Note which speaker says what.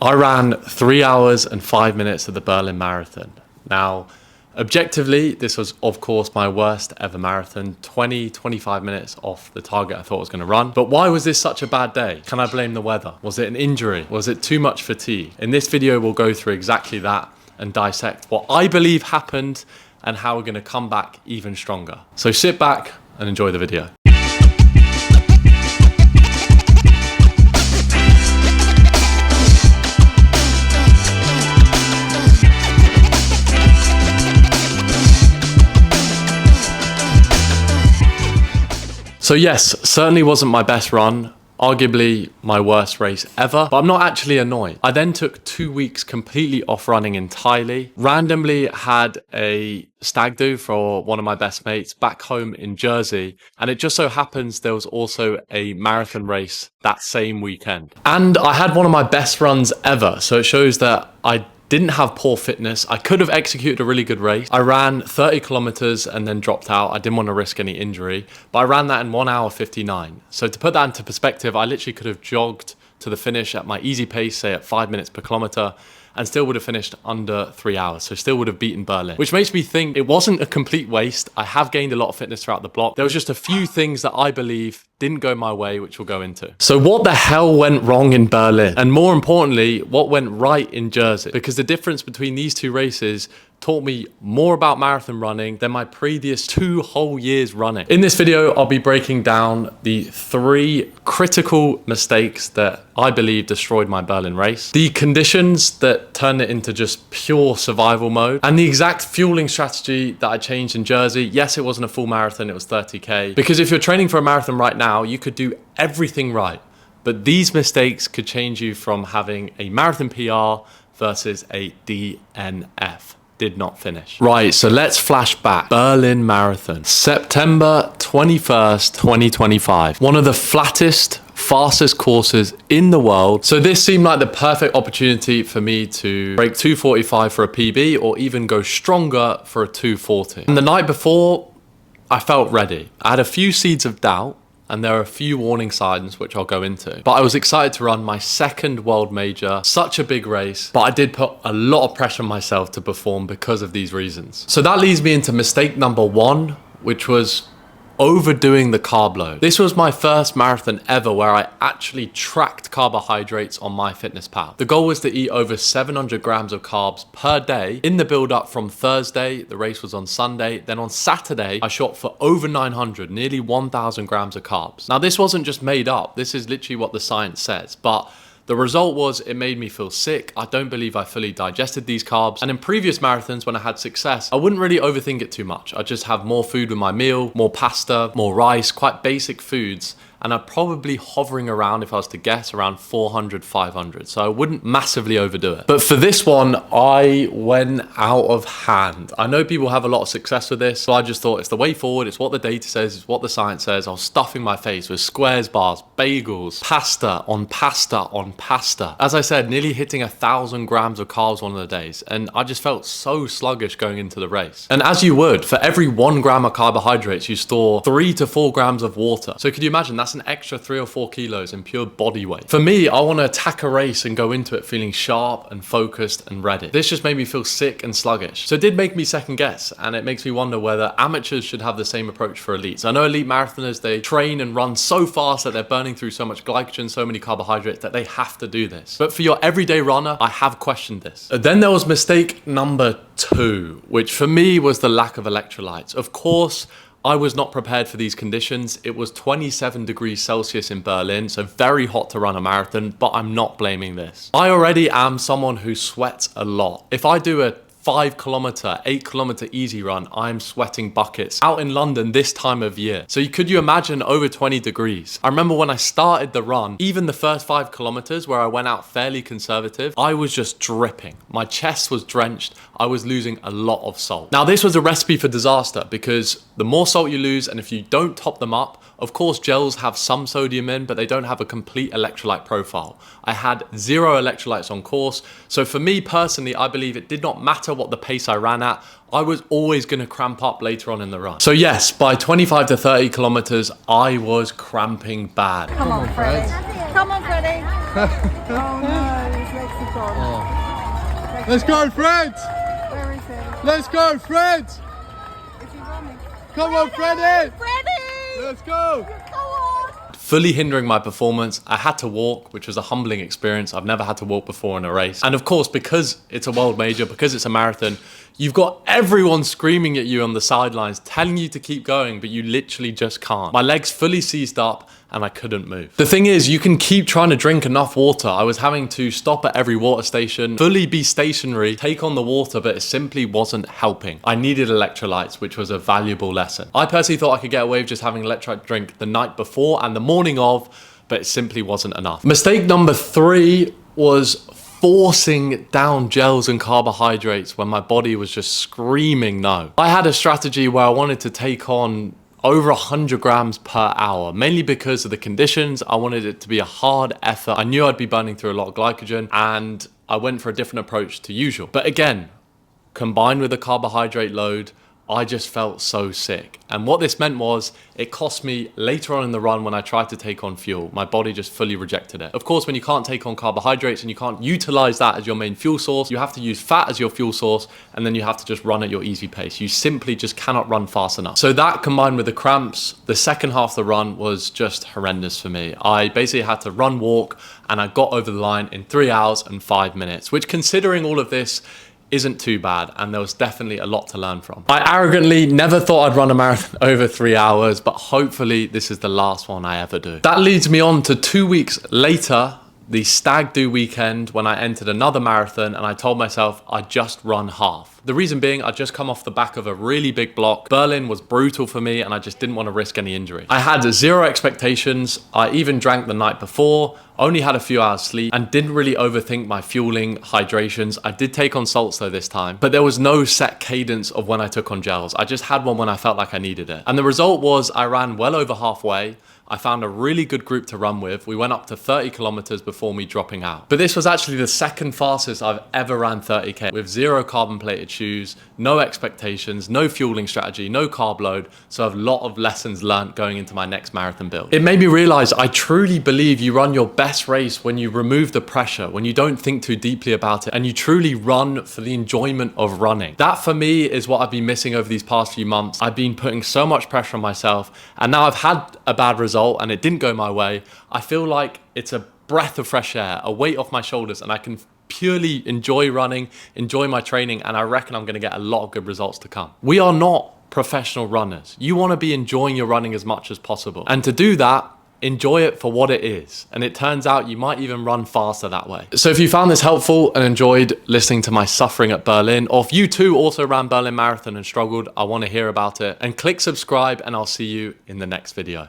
Speaker 1: I ran 3 hours and 5 minutes of the Berlin Marathon. Now, objectively, this was, of course, my worst ever marathon, 25 minutes off the target I thought I was going to run. But why was this such a bad day? Can I blame the weather? Was it an injury? Was it too much fatigue? In this video, we'll go through exactly that and dissect what I believe happened and how we're going to come back even stronger. So sit back and enjoy the video. So yes, certainly wasn't my best run, arguably my worst race ever, but I'm not actually annoyed. I then took 2 weeks completely off running entirely, randomly had a stag do for one of my best mates back home in Jersey, and it just so happens there was also a marathon race that same weekend. And I had one of my best runs ever, so it shows that I didn't have poor fitness. I could have executed a really good race. I ran 30 kilometers and then dropped out. I didn't want to risk any injury, but I ran that in 1 hour 59. So to put that into perspective, I literally could have jogged to the finish at my easy pace, say at 5 minutes per kilometer, and still would have finished under 3 hours. So still would have beaten Berlin, which makes me think it wasn't a complete waste. I have gained a lot of fitness throughout the block. There was just a few things that I believe didn't go my way, which we'll go into. So what the hell went wrong in Berlin? And more importantly, what went right in Jersey? Because the difference between these two races taught me more about marathon running than my previous 2 whole years running. In this video, I'll be breaking down the 3 critical mistakes that I believe destroyed my Berlin race, the conditions that turned it into just pure survival mode, and the exact fueling strategy that I changed in Jersey. Yes, it wasn't a full marathon, it was 30K. Because if you're training for a marathon right now, you could do everything right, but these mistakes could change you from having a marathon PR versus a DNF. Did not finish. Right, so let's flash back. Berlin Marathon, September 21st, 2025. One of the flattest, fastest courses in the world. So this seemed like the perfect opportunity for me to break 2:45 for a PB or even go stronger for a 2:40. And the night before, I felt ready. I had a few seeds of doubt, and there are a few warning signs which I'll go into. But I was excited to run my second world major, such a big race, but I did put a lot of pressure on myself to perform because of these reasons. So that leads me into mistake number 1, which was overdoing the carb load. This was my first marathon ever where I actually tracked carbohydrates on MyFitnessPal. The goal was to eat over 700 grams of carbs per day in the build up from Thursday. The race was on Sunday. Then on Saturday, I shot for over 900, nearly 1,000 grams of carbs. Now this wasn't just made up. This is literally what the science says, but the result was it made me feel sick. I don't believe I fully digested these carbs. And in previous marathons, when I had success, I wouldn't really overthink it too much. I'd just have more food with my meal, more pasta, more rice, quite basic foods. And I'd probably hovering around, if I was to guess, around 400, 500. So I wouldn't massively overdo it. But for this one, I went out of hand. I know people have a lot of success with this, so I just thought it's the way forward. It's what the data says, it's what the science says. I was stuffing my face with squares bars, bagels, pasta on pasta on pasta. As I said, nearly hitting 1,000 grams of carbs one of the days. And I just felt so sluggish going into the race. And as you would, for every 1 gram of carbohydrates, you store 3 to 4 grams of water. So could you imagine that's an extra 3 or 4 kilos in pure body weight. For me, I want to attack a race and go into it feeling sharp and focused and ready. This just made me feel sick and sluggish. So it did make me second guess, and it makes me wonder whether amateurs should have the same approach for elites. I know elite marathoners, they train and run so fast that they're burning through so much glycogen, so many carbohydrates that they have to do this. But for your everyday runner, I have questioned this. Then there was mistake number 2, which for me was the lack of electrolytes. Of course, I was not prepared for these conditions. It was 27 degrees Celsius in Berlin, so very hot to run a marathon, but I'm not blaming this. I already am someone who sweats a lot. If I do a 5 kilometer, 8 kilometer easy run, I'm sweating buckets out in London this time of year. So could you imagine over 20 degrees? I remember when I started the run, even the first 5 kilometers where I went out fairly conservative, I was just dripping. My chest was drenched. I was losing a lot of salt. Now this was a recipe for disaster because the more salt you lose, and if you don't top them up, of course gels have some sodium in, but they don't have a complete electrolyte profile. I had 0 electrolytes on course. So for me personally, I believe it did not matter what the pace I ran at. I was always going to cramp up later on in the run. So yes, by 25 to 30 kilometers, I was cramping bad.
Speaker 2: Come on, Freddie. Come on, Freddie. Oh no, he's like gone.
Speaker 3: Oh. Let's go, Fred!
Speaker 2: Where is he?
Speaker 3: Let's go, Fred!
Speaker 2: Is he running?
Speaker 3: Come on, Freddie!
Speaker 2: Freddie!
Speaker 3: Let's go!
Speaker 2: Go on!
Speaker 1: Fully hindering my performance. I had to walk, which was a humbling experience. I've never had to walk before in a race. And of course, because it's a world major, because it's a marathon, you've got everyone screaming at you on the sidelines, telling you to keep going, but you literally just can't. My legs fully seized up and I couldn't move. The thing is, you can keep trying to drink enough water. I was having to stop at every water station, fully be stationary, take on the water, but it simply wasn't helping. I needed electrolytes, which was a valuable lesson. I personally thought I could get away with just having electrolyte drink the night before and the morning of, but it simply wasn't enough. Mistake number 3 was forcing down gels and carbohydrates when my body was just screaming no. I had a strategy where I wanted to take on over 100 grams per hour, mainly because of the conditions. I wanted it to be a hard effort. I knew I'd be burning through a lot of glycogen, and I went for a different approach to usual. But again, combined with the carbohydrate load, I just felt so sick. And what this meant was it cost me later on in the run when I tried to take on fuel. My body just fully rejected it. Of course, when you can't take on carbohydrates and you can't utilize that as your main fuel source, you have to use fat as your fuel source, and then you have to just run at your easy pace. You simply just cannot run fast enough. So that combined with the cramps, the second half of the run was just horrendous for me. I basically had to run, walk, and I got over the line in 3 hours and 5 minutes, which, considering all of this, isn't too bad, and there was definitely a lot to learn from. I arrogantly never thought I'd run a marathon over 3 hours, but hopefully this is the last one I ever do. That leads me on to 2 weeks later, the Stag Do weekend, when I entered another marathon, and I told myself I'd just run half. The reason being, I'd just come off the back of a really big block. Berlin was brutal for me, and I just didn't want to risk any injury. I had 0 expectations. I even drank the night before, only had a few hours sleep, and didn't really overthink my fueling, hydrations. I did take on salts though this time, but there was no set cadence of when I took on gels. I just had one when I felt like I needed it. And the result was I ran well over halfway. I found a really good group to run with. We went up to 30 kilometers before me dropping out. But this was actually the second fastest I've ever ran 30K, with 0 carbon plated shoes, no expectations, no fueling strategy, no carb load. So a lot of lessons learned going into my next marathon build. It made me realize I truly believe you run your best race when you remove the pressure, when you don't think too deeply about it, and you truly run for the enjoyment of running. That for me is what I've been missing over these past few months. I've been putting so much pressure on myself, and now I've had a bad result and it didn't go my way. I feel like it's a breath of fresh air, a weight off my shoulders, and I can purely enjoy running, enjoy my training, and I reckon I'm going to get a lot of good results to come. We are not professional runners. You want to be enjoying your running as much as possible. And to do that, enjoy it for what it is. And it turns out you might even run faster that way. So if you found this helpful and enjoyed listening to my suffering at Berlin, or if you too also ran Berlin Marathon and struggled, I want to hear about it. And click subscribe, and I'll see you in the next video.